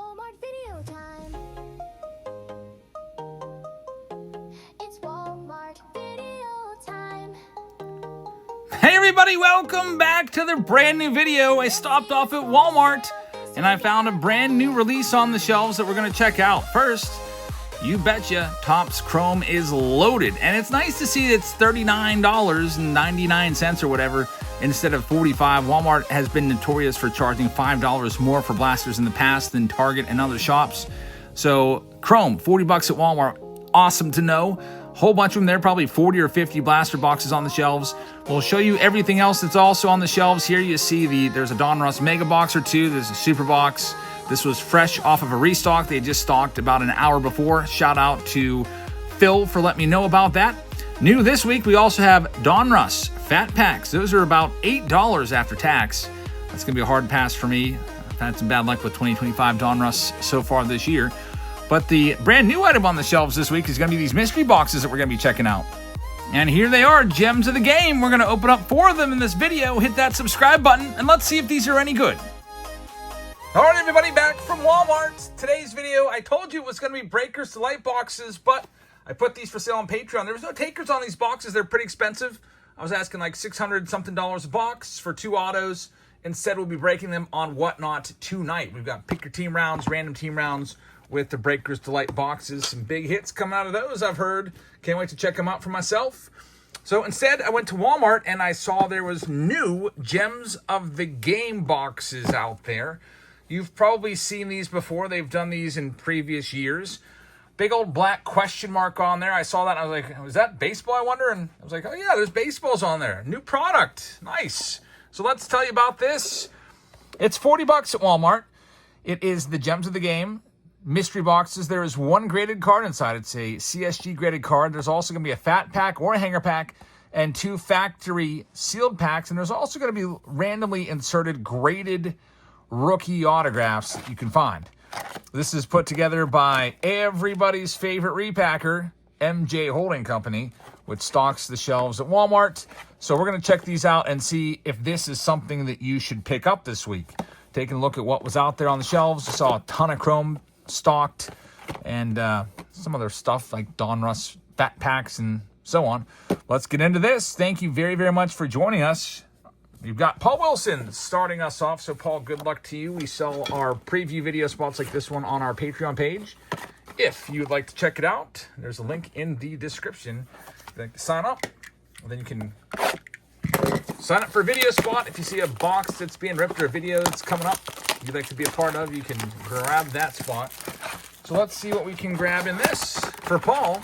Walmart video time. It's Walmart video time. Hey everybody, welcome back to the brand new video. I stopped off at Walmart and I found a brand new release on the shelves that we're going to check out. First, you betcha, Topps Chrome is loaded. And it's nice to see it's $39.99 or whatever instead of $45. Walmart has been notorious for charging $5 more for blasters in the past than Target and other shops. So Chrome, $40 at Walmart, awesome to know. Whole bunch of them there, probably 40 or 50 blaster boxes on the shelves. We'll show you everything else that's also on the shelves. Here you see there's a Donruss Mega Box or two. There's a Super Box. This was fresh off of a restock. They just stocked about an hour before. Shout out to Phil for letting me know about that. New this week, we also have Donruss Fat Packs. Those are about $8 after tax. That's going to be a hard pass for me. I've had some bad luck with 2025 Donruss so far this year. But the brand new item on the shelves this week is going to be these mystery boxes that we're going to be checking out. And here they are, gems of the game. We're going to open up 4 of them in this video. Hit that subscribe button, and let's see if these are any good. All right, everybody, back from Walmart. Today's video, I told you it was going to be Breakers Delight boxes, but I put these for sale on Patreon. There was no takers on these boxes. They're pretty expensive. I was asking like $600-something a box for 2 autos. Instead, we'll be breaking them on Whatnot tonight. We've got pick your team rounds, random team rounds with the Breakers Delight boxes. Some big hits coming out of those, I've heard. Can't wait to check them out for myself. So instead, I went to Walmart and I saw there was new Gems of the Game boxes out there. You've probably seen these before. They've done these in previous years. Big old black question mark on there. I saw that and I was like, was that baseball, I wonder? And I was like, oh yeah, there's baseballs on there. New product. Nice. So let's tell you about this. It's $40 at Walmart. It is the Gems of the Game mystery boxes. There is 1 graded card inside. It's a CSG graded card. There's also going to be a fat pack or a hanger pack and 2 factory sealed packs. And there's also going to be randomly inserted graded rookie autographs that you can find. This is put together by everybody's favorite repacker, MJ Holding Company, which stocks the shelves at Walmart. So we're going to check these out and see if this is something that you should pick up this week. Taking a look at what was out there on the shelves, I saw a ton of Chrome stocked and some other stuff like Donruss Fat Packs and so on. Let's get into this. Thank you very, very much for joining us. We've got Paul Wilson starting us off. So, Paul, good luck to you. We sell our preview video spots like this one on our Patreon page. If you'd like to check it out, there's a link in the description. If you'd like to sign up, then you can sign up for a video spot. If you see a box that's being ripped or a video that's coming up you'd like to be a part of, you can grab that spot. So let's see what we can grab in this. For Paul,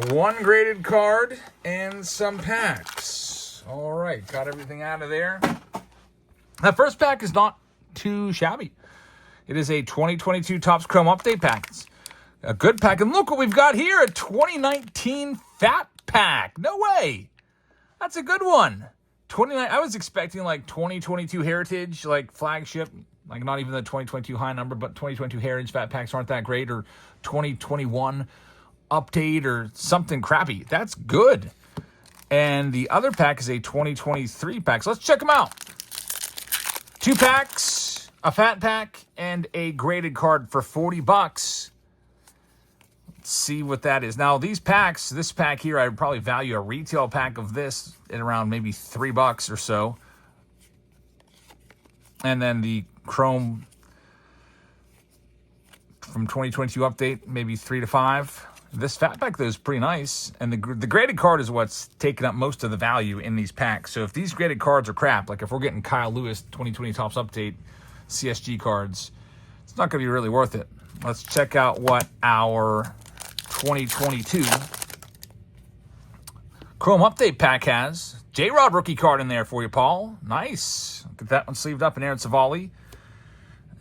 1 graded card and some packs. All right, got everything out of there. That first pack is not too shabby. It is a 2022 Topps Chrome Update pack. It's a good pack. And look what we've got here, a 2019 Fat Pack. No way. That's a good one. I was expecting like 2022 Heritage, like flagship, like not even the 2022 high number, but 2022 Heritage Fat Packs aren't that great, or 2021 Update or something crappy. That's good. And the other pack is a 2023 pack. So let's check them out. 2 packs, a fat pack, and a graded card for $40. Let's see what that is. Now, these packs, this pack here, I would probably value a retail pack of this at around maybe $3 or so. And then the Chrome from 2022 update, maybe $3 to $5. This fat pack, though, is pretty nice. And the graded card is what's taking up most of the value in these packs. So if these graded cards are crap, like if we're getting Kyle Lewis 2020 Topps Update CSG cards, it's not going to be really worth it. Let's check out what our 2022 Chrome Update pack has. J-Rod rookie card in there for you, Paul. Nice. Get that one sleeved up in Aaron Savali.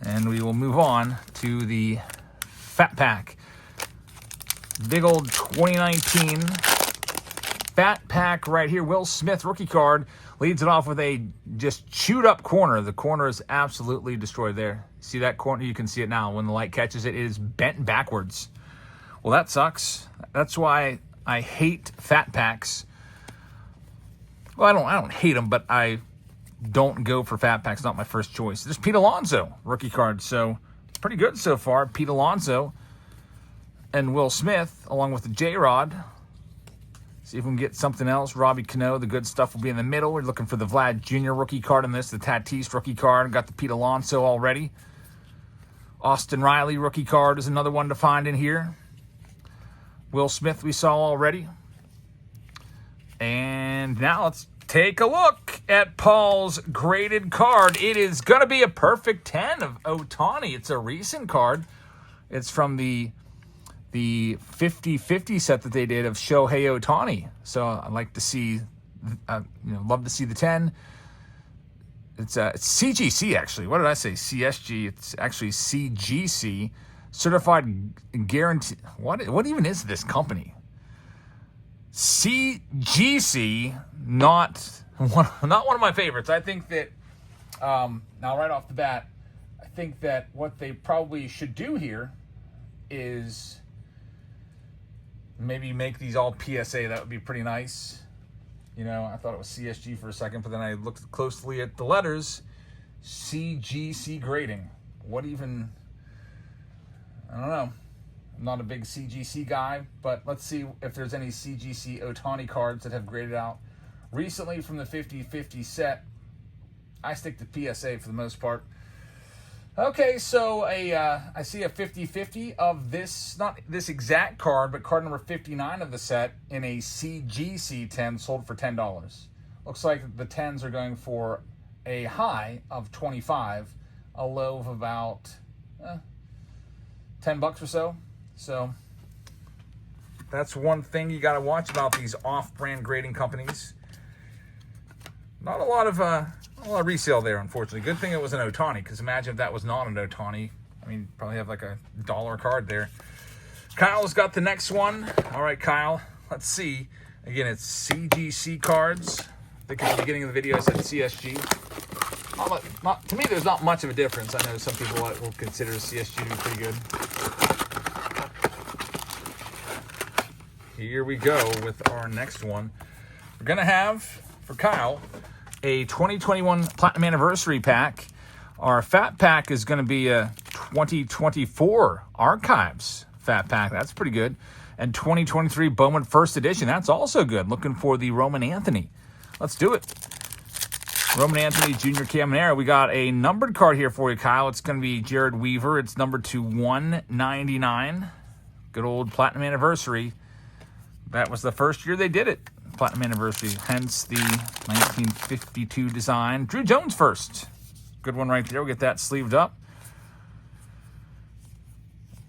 And we will move on to the Fat Pack. Big old 2019 Fat Pack right here. Will Smith rookie card leads it off with a just chewed up corner. The corner is absolutely destroyed there. See that corner? You can see it now. When the light catches it, it is bent backwards. Well, that sucks. That's why I hate Fat Packs. Well, I don't hate them, but I don't go for Fat Packs. Not my first choice. There's Pete Alonso rookie card. So pretty good so far. Pete Alonso and Will Smith, along with the J-Rod. See if we can get something else. Robbie Cano, the good stuff will be in the middle. We're looking for the Vlad Jr. rookie card in this, the Tatis rookie card. Got the Pete Alonso already. Austin Riley rookie card is another one to find in here. Will Smith we saw already. And now let's take a look at Paul's graded card. It is going to be a perfect 10 of Ohtani. It's a recent card. It's from the 50-50 set that they did of Shohei Ohtani. So I'd like to see, love to see the 10. It's CGC, actually. What did I say? CSG. It's actually CGC. Certified Guarantee. What even is this company? CGC, not one of my favorites. I think that, now right off the bat, I think that what they probably should do here is maybe make these all PSA. That would be pretty nice. I thought it was CSG for a second, but then I looked closely at the letters. CGC grading. What even? I don't know. I'm not a big CGC guy, but let's see if there's any CGC Ohtani cards that have graded out recently from the 50-50 set. I stick to PSA for the most part. Okay, so I see a 50-50 of this, not this exact card, but card number 59 of the set in a CGC 10 sold for $10. Looks like the 10s are going for a high of 25, a low of about $10 or so. So that's one thing you got to watch about these off-brand grading companies. Not a lot of resale there, unfortunately. Good thing it was an Ohtani, because imagine if that was not an Ohtani. I mean, probably have like a $1 card there. Kyle's got the next one. All right, Kyle, let's see. Again, it's CGC cards. I think at the beginning of the video I said CSG. To me, there's not much of a difference. I know some people will consider CSG to be pretty good. Here we go with our next one. We're going to have, for Kyle, a 2021 Platinum Anniversary pack. Our Fat Pack is going to be a 2024 Archives Fat Pack. That's pretty good. And 2023 Bowman First Edition. That's also good. Looking for the Roman Anthony. Let's do it. Roman Anthony Jr. Caminero. We got a numbered card here for you, Kyle. It's going to be Jared Weaver. It's numbered to 199. Good old Platinum Anniversary. That was the first year they did it. Platinum Anniversary, hence the 1952 design. Drew Jones first. Good one right there. We'll get that sleeved up.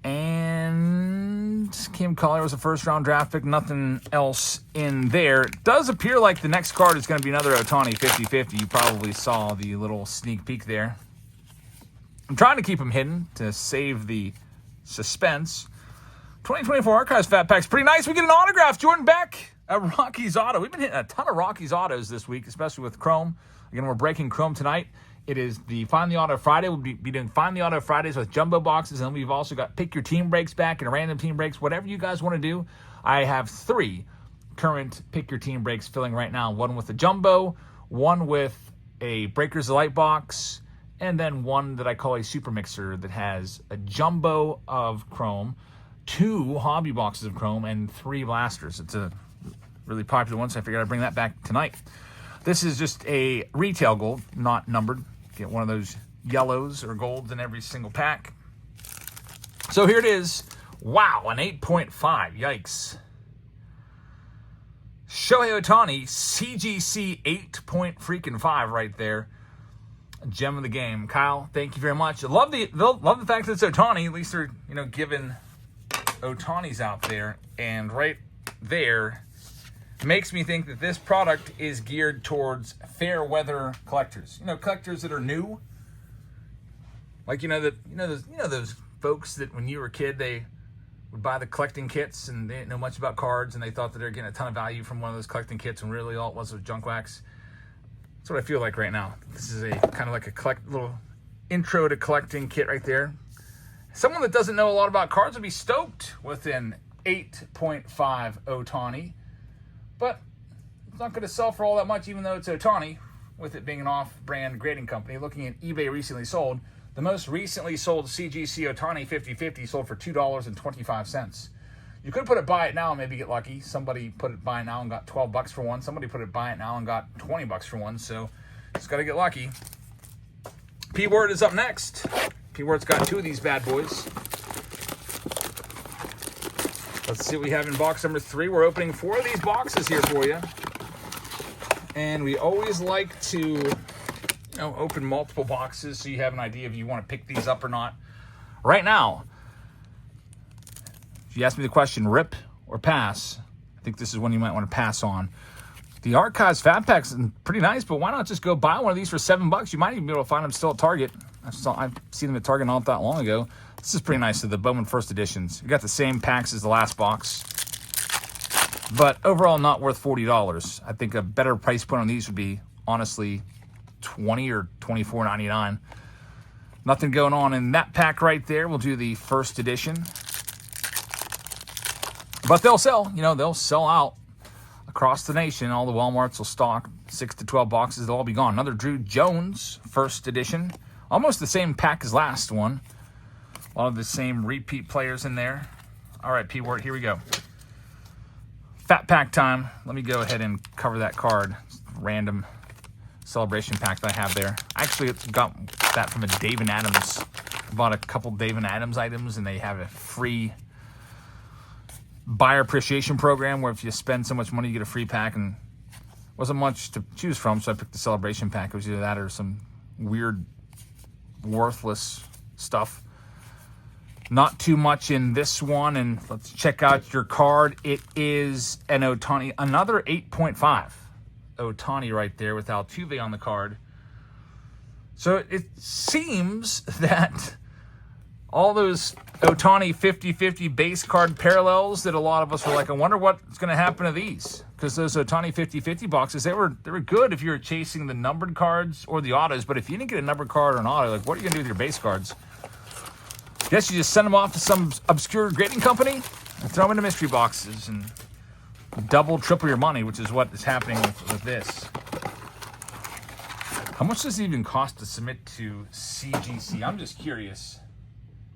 And Kim Collier was a first-round draft pick. Nothing else in there. It does appear like the next card is going to be another Ohtani 50-50. You probably saw the little sneak peek there. I'm trying to keep them hidden to save the suspense. 2024 Archives Fat Pack's pretty nice. We get an autograph. Jordan Beck, a Rockies auto. We've been hitting a ton of Rockies autos this week, especially with Chrome. Again, we're breaking Chrome tonight. It is the Find the Auto Friday. We'll be doing Find the Auto Fridays with jumbo boxes, and then we've also got Pick Your Team Breaks back and random team breaks, whatever you guys want to do. I have 3 current Pick Your Team Breaks filling right now. One with a jumbo, one with a Breakers Delight box, and then one that I call a super mixer that has a jumbo of Chrome, 2 hobby boxes of Chrome, and 3 blasters. It's a really popular one, so I figured I'd bring that back tonight. This is just a retail gold, not numbered. Get one of those yellows or golds in every single pack. So here it is. Wow, an 8.5. Yikes. Shohei Ohtani, CGC 8.5 right there. A gem of the game. Kyle, thank you very much. I love the fact that it's Ohtani. At least they're, giving Ohtani's out there. And right there makes me think that this product is geared towards fair weather collectors. Collectors that are new. Like those folks that when you were a kid they would buy the collecting kits and they didn't know much about cards and they thought that they were getting a ton of value from one of those collecting kits when really all it was junk wax. That's what I feel like right now. This is a kind of like a little intro to collecting kit right there. Someone that doesn't know a lot about cards would be stoked with an 8.5 Ohtani. But it's not going to sell for all that much, even though it's Ohtani, with it being an off-brand grading company. Looking at eBay recently sold, The most recently sold CGC Otani 50/50 sold for $2.25. You could put it buy it now and maybe get lucky. Somebody put it buy it now and got 12 bucks for one. Somebody put it buy it now and got 20 bucks for one. So just got to get lucky. P-Word is up next. P-Word's got 2 of these bad boys. Let's see what we have in box number 3. We're opening 4 of these boxes here for you. And we always like to open multiple boxes so you have an idea if you want to pick these up or not. Right now, if you ask me the question, rip or pass, I think this is one you might want to pass on. The Archives Fat Pack's pretty nice, but why not just go buy one of these for $7? You might even be able to find them still at Target. I've seen them at Target not that long ago. This is pretty nice, the Bowman First Editions. You got the same packs as the last box, but overall not worth $40. I think a better price point on these would be, honestly, $20 or $24.99. Nothing going on in that pack right there. We'll do the First Edition. But they'll sell, they'll sell out across the nation. All the Walmarts will stock 6 to 12 boxes. They'll all be gone. Another Drew Jones First Edition. Almost the same pack as last one. A lot of the same repeat players in there. All right, P-Word, here we go. Fat pack time. Let me go ahead and cover that card. Random celebration pack that I have there. I actually got that from a Dave & Adams. I bought a couple Dave & Adams items, and they have a free buyer appreciation program where if you spend so much money, you get a free pack, and wasn't much to choose from, so I picked the celebration pack. It was either that or some weird, worthless stuff. Not too much in this one, and let's check out your card. It is an Otani, another 8.5 Otani right there with Altuve on the card. So it seems that all those Otani 50/50 base card parallels that a lot of us were like, I wonder what's going to happen to these. Because those Otani 50/50 boxes, they were good if you were chasing the numbered cards or the autos. But if you didn't get a numbered card or an auto, like, what are you going to do with your base cards? Guess you just send them off to some obscure grading company and throw them into mystery boxes and double, triple your money, which is what is happening with this. How much does it even cost to submit to CGC? I'm just curious.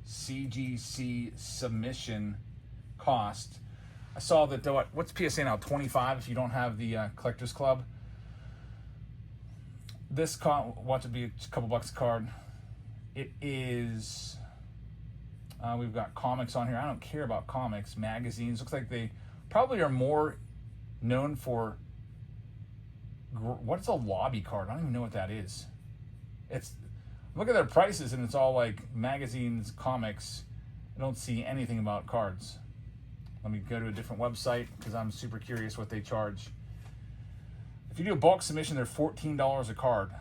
CGC submission cost. I saw that, what's PSA now? 25 if you don't have the Collectors Club. This watch it be a couple bucks a card. It is, we've got comics on here. I don't care about comics. Magazines. Looks like they probably are more known for, what's a lobby card? I don't even know what that is. Look at their prices, and it's all like magazines, comics. I don't see anything about cards. Let me go to a different website because I'm super curious what they charge. If you do a bulk submission, they're $14 a card.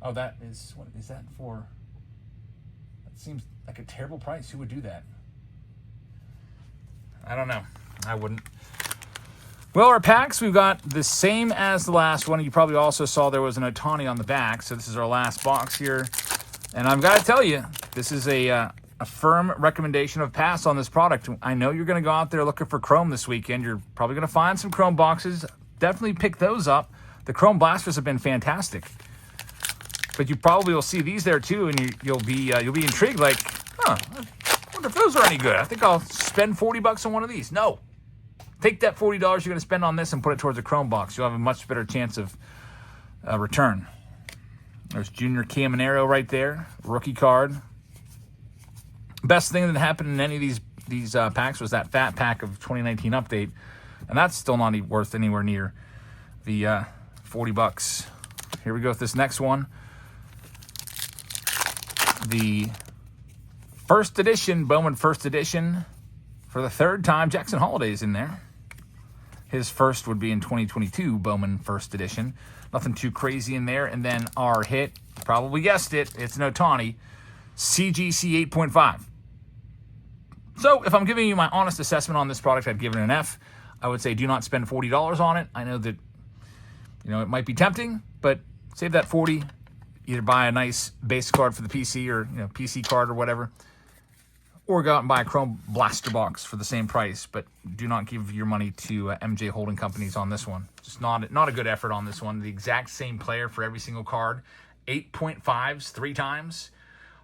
Oh, what is that for? That seems like a terrible price. Who would do that? I don't know. I wouldn't. Well, our packs, we've got the same as the last one. You probably also saw there was an Otani on the back, so this is our last box here. And I've got to tell you, this is a firm recommendation of pass on this product. I know you're going to go out there looking for Chrome this weekend. You're probably going to find some Chrome boxes. Definitely pick those up. The Chrome Blasters have been fantastic. But you probably will see these there too, and you'll be intrigued, like, I wonder if those are any good. I think I'll spend $40 on one of these. No. Take that $40 you're going to spend on this and put it towards a Chrome box. You'll have a much better chance of return. There's Junior Caminero right there, rookie card. Best thing that happened in any of these packs was that fat pack of 2019 update, and that's still not worth anywhere near the $40. Here we go with this next one. The First Edition, Bowman First Edition, for the third time. Jackson Holliday's in there. His first would be in 2022, Bowman First Edition. Nothing too crazy in there. And then our hit, probably guessed it, it's an Otani, CGC 8.5. So if I'm giving you my honest assessment on this product, I'd give it an F. I would say do not spend $40 on it. I know that, it might be tempting, but save that $40. Either buy a nice base card for the PC or, PC card or whatever. Or go out and buy a Chrome Blaster box for the same price, but do not give your money to MJ Holding Companies on this one. Just not a good effort on this one. The exact same player for every single card. 8.5s 3 times.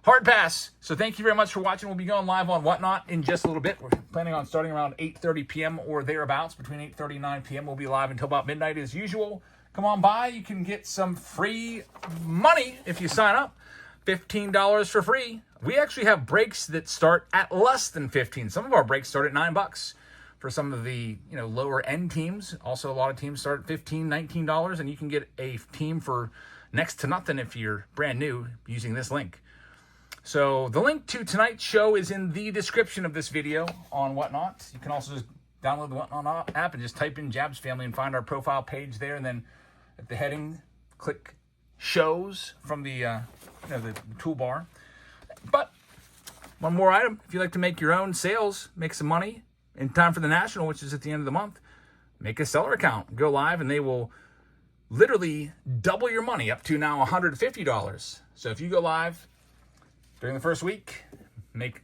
Hard pass. So thank you very much for watching. We'll be going live on Whatnot in just a little bit. We're planning on starting around 8:30 p.m. or thereabouts. Between 8:30 and 9 p.m. We'll be live until about midnight as usual. Come on by. You can get some free money if you sign up. $15 for free. We actually have breaks that start at less than 15. Some of our breaks start at $9 for some of the lower end teams. Also, a lot of teams start at $15, $19, and you can get a team for next to nothing if you're brand new using this link. So the link to tonight's show is in the description of this video on Whatnot. You can also just download the Whatnot app and just type in Jabs Family and find our profile page there. And then at the heading, click shows from the the toolbar. But one more item: if you'd like to make your own sales, make some money in time for the National, which is at the end of the month, make a seller account. Go live, and they will literally double your money up to now $150. So if you go live during the first week, make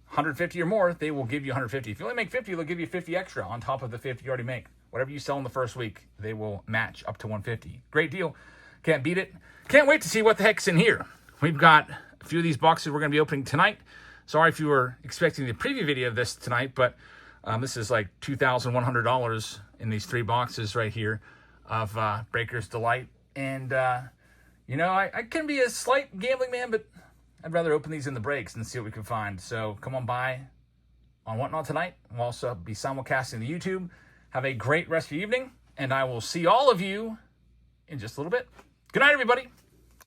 150 or more, they will give you 150. If you only make 50, they'll give you 50 extra on top of the 50 you already make. Whatever you sell in the first week, they will match up to 150. Great deal. Can't beat it. Can't wait to see what the heck's in here. We've got a few of these boxes we're going to be opening tonight. Sorry if you were expecting the preview video of this tonight, but this is like $2,100 in these 3 boxes right here of Breaker's Delight. And, I can be a slight gambling man, but I'd rather open these in the breaks and see what we can find. So come on by on Whatnot tonight. We'll also be simulcasting the YouTube. Have a great rest of your evening, and I will see all of you in just a little bit. Good night, everybody.